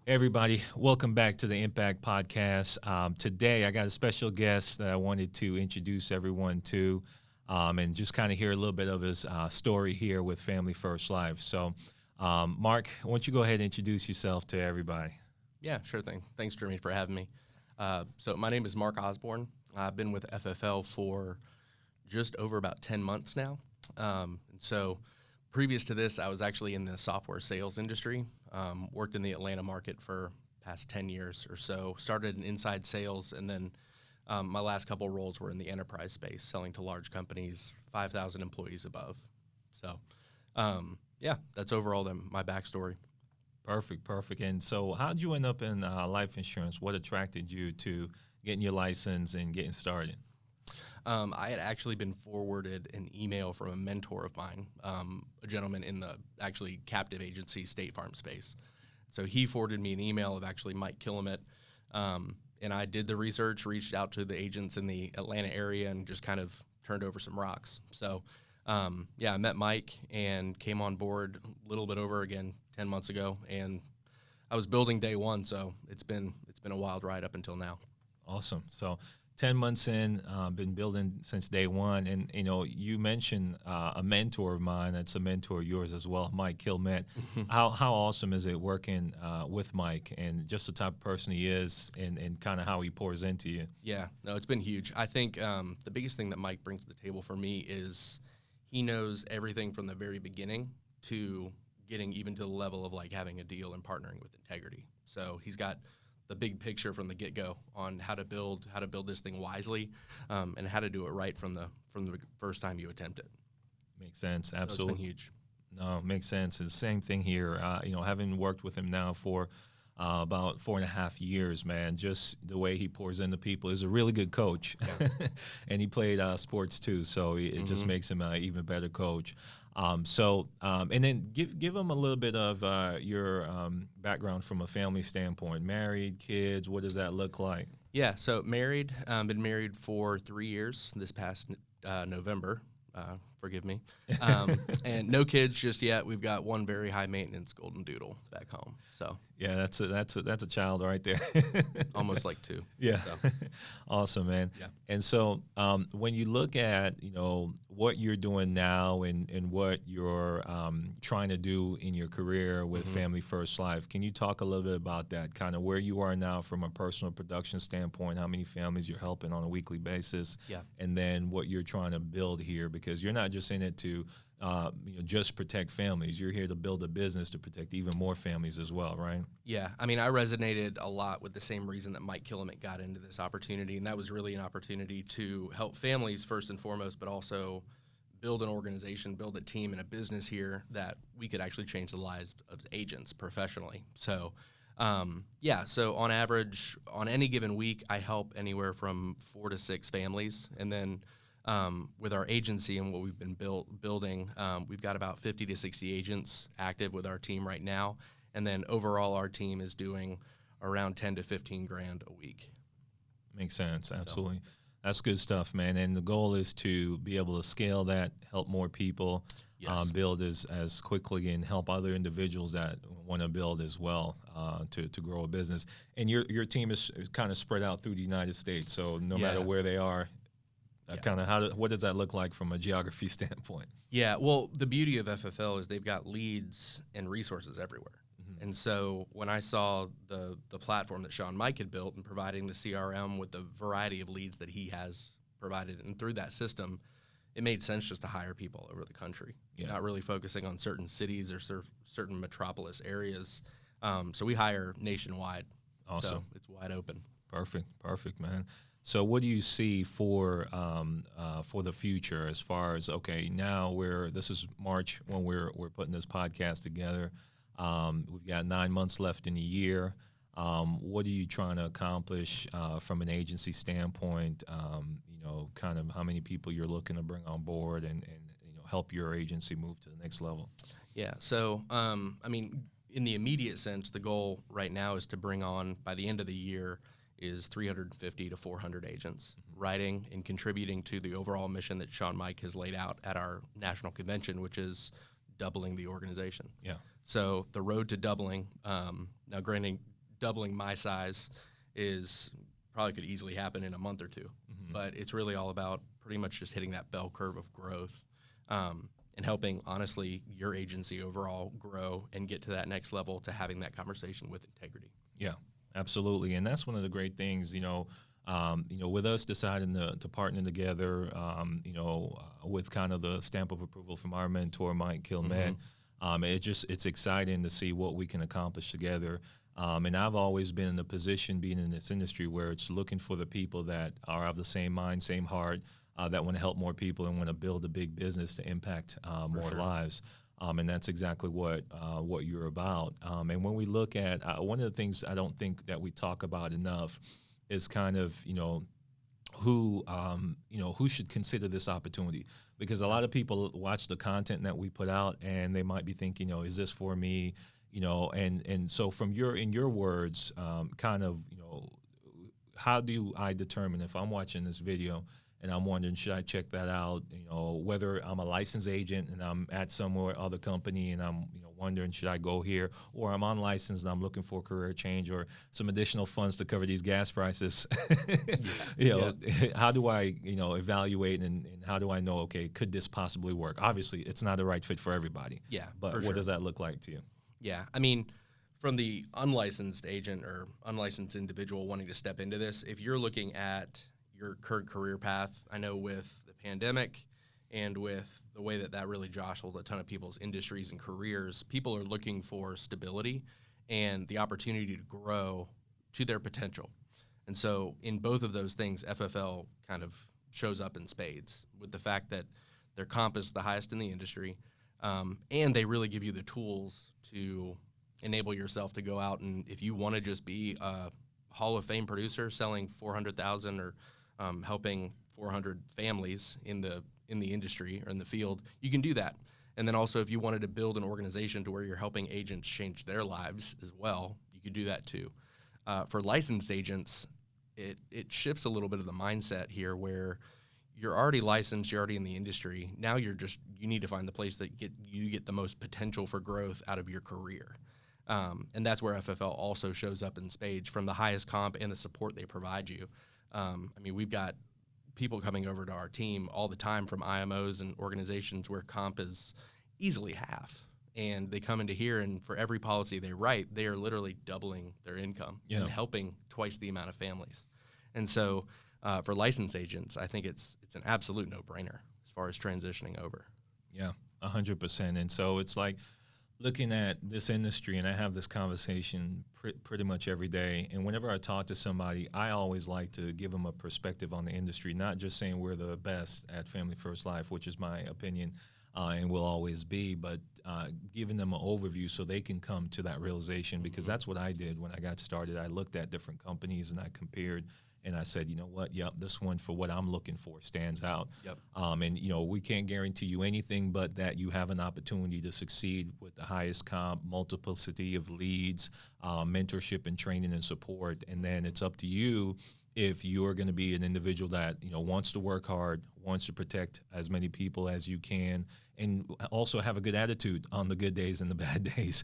Hey everybody, welcome back to the Impact Podcast. Today, I got a special guest that I wanted to introduce everyone to and just kind of hear a little bit of his story here with Family First Life. So, Mark, why don't you go ahead and introduce yourself to everybody? Yeah, sure thing. Thanks, Jeremy, for having me. So my name is Marc Osborn. I've been with FFL for just over about 10 months now. So previous to this, I was actually in the software sales industry, worked in the Atlanta market for past 10 years or so, started in inside sales, and then my last couple roles were in the enterprise space, selling to large companies, 5,000 employees above. So, yeah, that's overall my backstory. Perfect. And so how'd you end up in life insurance? What attracted you to getting your license and getting started? I had actually been forwarded an email from a mentor of mine, a gentleman in the actually captive agency State Farm space. So he forwarded me an email of actually Mike Killamette, and I did the research, reached out to the agents in the Atlanta area, and just kind of turned over some rocks. So, yeah, I met Mike and came on board a little bit over, again, 10 months ago, and I was building day one, so it's been a wild ride up until now. Awesome. So 10 months in, been building since day one. And, you mentioned a mentor of mine that's a mentor of yours as well, Mike Killamette. How awesome is it working with Mike and just the type of person he is and kind of how he pours into you? Yeah, no, it's been huge. I think the biggest thing that Mike brings to the table for me is he knows everything from the very beginning to getting even to the level of like having a deal and partnering with integrity. So he's got the big picture from the get-go on how to build this thing wisely, and how to do it right from the first time you attempt it. Makes sense. Absolutely. So it's been huge. No, makes sense. It's the same thing here. Having worked with him now for about 4.5 years, man, just the way he pours into people. He's a really good coach, yeah. And he played sports too, so it just makes him an even better coach. And then give him a little bit of your background from a family standpoint. Married, kids, what does that look like? Yeah, so married, been married for 3 years this past November. Forgive me. And no kids just yet. We've got one very high maintenance golden doodle back home. So yeah, that's a child right there. Almost like two. Yeah. So. Awesome, man. Yeah. And so when you look at, what you're doing now and what you're trying to do in your career with Family First Life, can you talk a little bit about that, kind of where you are now from a personal production standpoint, how many families you're helping on a weekly basis, yeah, and then what you're trying to build here, because you're not just in it to just protect families. You're here to build a business to protect even more families as well, right? Yeah. I mean, I resonated a lot with the same reason that Mike Killamette got into this opportunity, and that was really an opportunity to help families first and foremost, but also build an organization, build a team and a business here that we could actually change the lives of agents professionally. So, so on average, on any given week, I help anywhere from 4 to 6 families, and then with our agency and what we've been building, we've got about 50 to 60 agents active with our team right now. And then overall, our team is doing around 10 to 15 grand a week. Makes sense. Absolutely. So, that's good stuff, man. And the goal is to be able to scale that, help more people, yes, build as quickly, and help other individuals that want to build as well to grow a business. And your team is kind of spread out through the United States. So no matter where they are, kind of what does that look like from a geography standpoint? Yeah, well, the beauty of FFL is they've got leads and resources everywhere. And so when I saw the platform that Sean Mike had built and providing the CRM with the variety of leads that he has provided, and through that system, it made sense just to hire people all over the country, not really focusing on certain cities or certain metropolis areas. So we hire nationwide. Awesome. So it's wide open. Perfect, man. So what do you see for the future as far as, okay, now this is March when we're putting this podcast together. We've got 9 months left in the year. What are you trying to accomplish from an agency standpoint? Kind of how many people you're looking to bring on board and help your agency move to the next level? Yeah. So, I mean, in the immediate sense, the goal right now is to bring on, by the end of the year, is 350 to 400 agents writing and contributing to the overall mission that Sean Mike has laid out at our national convention, which doubling the organization. Yeah. So the road to doubling, now granted doubling my size is probably could easily happen in a month or two. But it's really all about pretty much just hitting that bell curve of growth, and helping, honestly, your agency overall grow and get to that next level, to having that conversation with integrity. Yeah, absolutely. And that's one of the great things, with us deciding to partner together, with kind of the stamp of approval from our mentor, Mike Kilmet. It's exciting to see what we can accomplish together. And I've always been in the position, being in this industry, where it's looking for the people that are of the same mind, same heart, that want to help more people and want to build a big business to impact more lives. And that's exactly what you're about. And when we look at one of the things I don't think that we talk about enough is kind of, who should consider this opportunity, because a lot of people watch the content that we put out and they might be thinking, is this for me? And so from in your words, how do I determine if I'm watching this video and I'm wondering, should I check that out? Whether I'm a licensed agent and I'm at some other company and I'm, wondering, should I go here? Or I'm unlicensed and I'm looking for a career change or some additional funds to cover these gas prices. How do I, evaluate and how do I know, okay, could this possibly work? Obviously, it's not the right fit for everybody. Yeah, but what does that look like to you? Yeah, I mean, from the unlicensed agent or unlicensed individual wanting to step into this, if you're looking at your current career path, I know with the pandemic and with the way that really jostled a ton of people's industries and careers, people are looking for stability and the opportunity to grow to their potential. And so in both of those things, FFL kind of shows up in spades, with the fact that their comp is the highest in the industry, and they really give you the tools to enable yourself to go out, and if you want to just be a Hall of Fame producer selling $400,000 or helping 400 families in the industry or in the field, you can do that. And then also, if you wanted to build an organization to where you're helping agents change their lives as well, you could do that too. For licensed agents, it shifts a little bit of the mindset here, where you're already licensed, you're already in the industry. Now you need to find the place that you get the most potential for growth out of your career. And that's where FFL also shows up in spades, from the highest comp and the support they provide you. We've got people coming over to our team all the time from IMOs and organizations where comp is easily half. And they come into here, and for every policy they write, they are literally doubling their income and helping twice the amount of families. And so for licensed agents, I think it's an absolute no-brainer as far as transitioning over. Yeah, 100%. And so it's like looking at this industry, and I have this conversation pretty much every day. And whenever I talk to somebody, I always like to give them a perspective on the industry, not just saying we're the best at Family First Life, which is my opinion and will always be, but giving them an overview so they can come to that realization, because that's what I did when I got started. I looked at different companies and I compared. And I said, you know what? Yep, this one, for what I'm looking for, stands out. Yep. And we can't guarantee you anything but that you have an opportunity to succeed with the highest comp, multiplicity of leads, mentorship and training and support. And then it's up to you if you're going to be an individual that wants to work hard, wants to protect as many people as you can, and also have a good attitude on the good days and the bad days,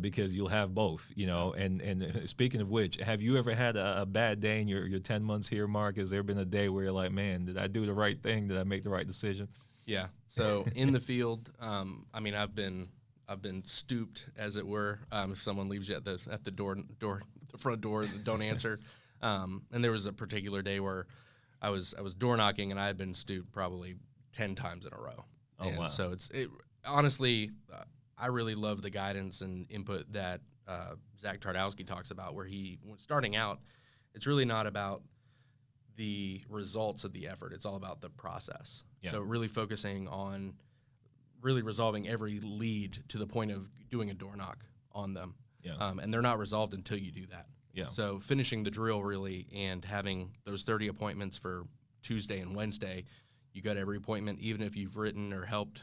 because you'll have both, And speaking of which, have you ever had a bad day in your 10 months here, Mark? Has there been a day where you're like, man, did I do the right thing? Did I make the right decision? Yeah. So in the field, I've been stooped, as it were. If someone leaves you at the front door, don't answer. And there was a particular day where I was door knocking, and I had been stooped probably 10 times in a row. Oh, wow. So honestly, I really love the guidance and input that Zach Tardowski talks about, where when starting out, it's really not about the results of the effort. It's all about the process. Yeah. So really focusing on really resolving every lead to the point of doing a door knock on them. Yeah. And they're not resolved until you do that. Yeah. So finishing the drill really, and having those 30 appointments for Tuesday and Wednesday, you got every appointment. Even if you've written or helped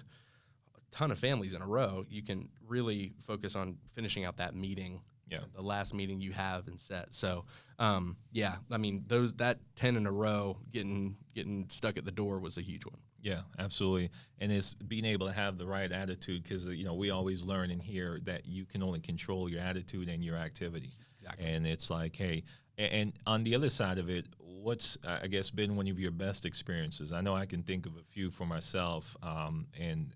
a ton of families in a row, you can really focus on finishing out that meeting, the last meeting you have and set. So, that 10 in a row getting stuck at the door was a huge one. Yeah, absolutely. And it's being able to have the right attitude because, we always learn and hear that you can only control your attitude and your activity. Exactly. And it's like, hey, and on the other side of it, what's, I guess, been one of your best experiences? I know I can think of a few for myself. And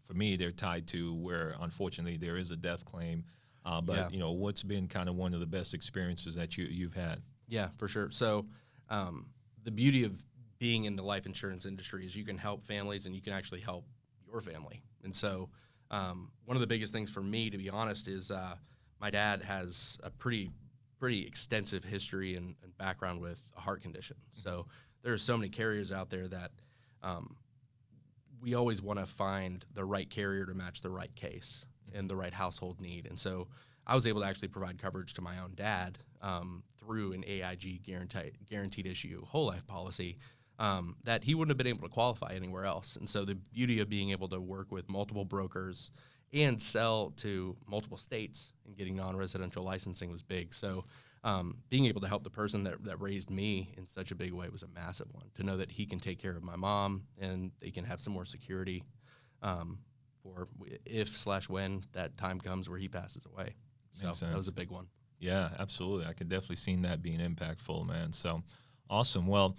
for me, they're tied to where, unfortunately, there is a death claim. But, what's been kind of one of the best experiences that you've had? Yeah, for sure. So the beauty of being in the life insurance industry is you can help families and you can actually help your family. And so one of the biggest things for me, to be honest, is my dad has a pretty extensive history and background with a heart condition. So there are so many carriers out there that we always want to find the right carrier to match the right case and the right household need. And so I was able to actually provide coverage to my own dad through an AIG guaranteed issue whole life policy that he wouldn't have been able to qualify anywhere else. And so the beauty of being able to work with multiple brokers and sell to multiple states and getting non-residential licensing was big. So being able to help the person that raised me in such a big way was a massive one, to know that he can take care of my mom and they can have some more security for if/when that time comes where he passes away. Makes So that was sense. a big one. Yeah, absolutely. I could definitely see that being impactful, man. So awesome. Well,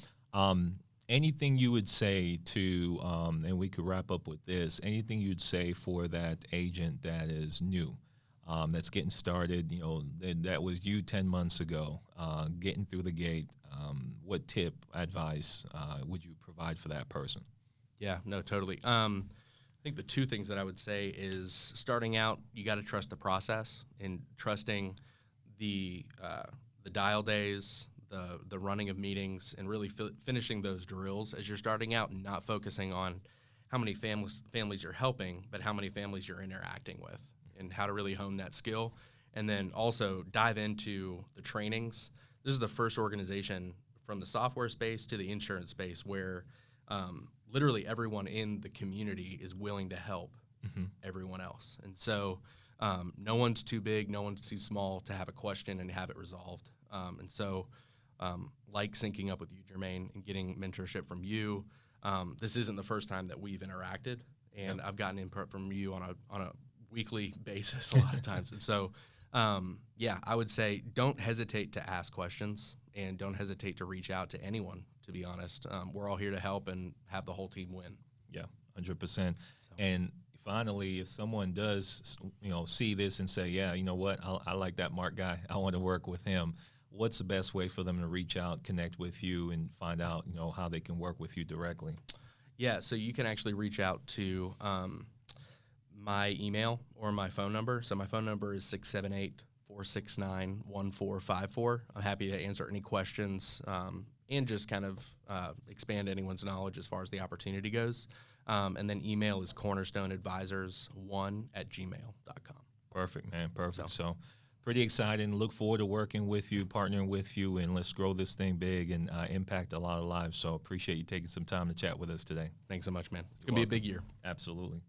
anything you would say to, and we could wrap up with this, anything you'd say for that agent that is new, that's getting started, that was you 10 months ago, getting through the gate, what tip, advice would you provide for that person? Yeah, no, totally. I think the two things that I would say is starting out, you got to trust the process and trusting the dial days, the running of meetings, and really finishing those drills as you're starting out, and not focusing on how many families you're helping, but how many families you're interacting with, and how to really hone that skill. And then also dive into the trainings. This is the first organization from the software space to the insurance space where literally everyone in the community is willing to help everyone else. And so no one's too big, no one's too small to have a question and have it resolved. And so like syncing up with you, Jermaine, and getting mentorship from you, this isn't the first time that we've interacted, and I've gotten input from you on a weekly basis a lot of times. And so, I would say don't hesitate to ask questions and don't hesitate to reach out to anyone, to be honest. We're all here to help and have the whole team win. Yeah, 100%. And finally, if someone does, see this and say, yeah, you know what, I like that Marc guy, I want to work with him, what's the best way for them to reach out, connect with you, and find out, how they can work with you directly? Yeah, so you can actually reach out to my email or my phone number. So my phone number is 678-469-1454. I'm happy to answer any questions and just kind of expand anyone's knowledge as far as the opportunity goes. And then email is cornerstoneadvisors1@gmail.com. Perfect, man. Perfect. So pretty exciting. Look forward to working with you, partnering with you, and let's grow this thing big and impact a lot of lives. So appreciate you taking some time to chat with us today. Thanks so much, man. It's going to be a big year. Absolutely.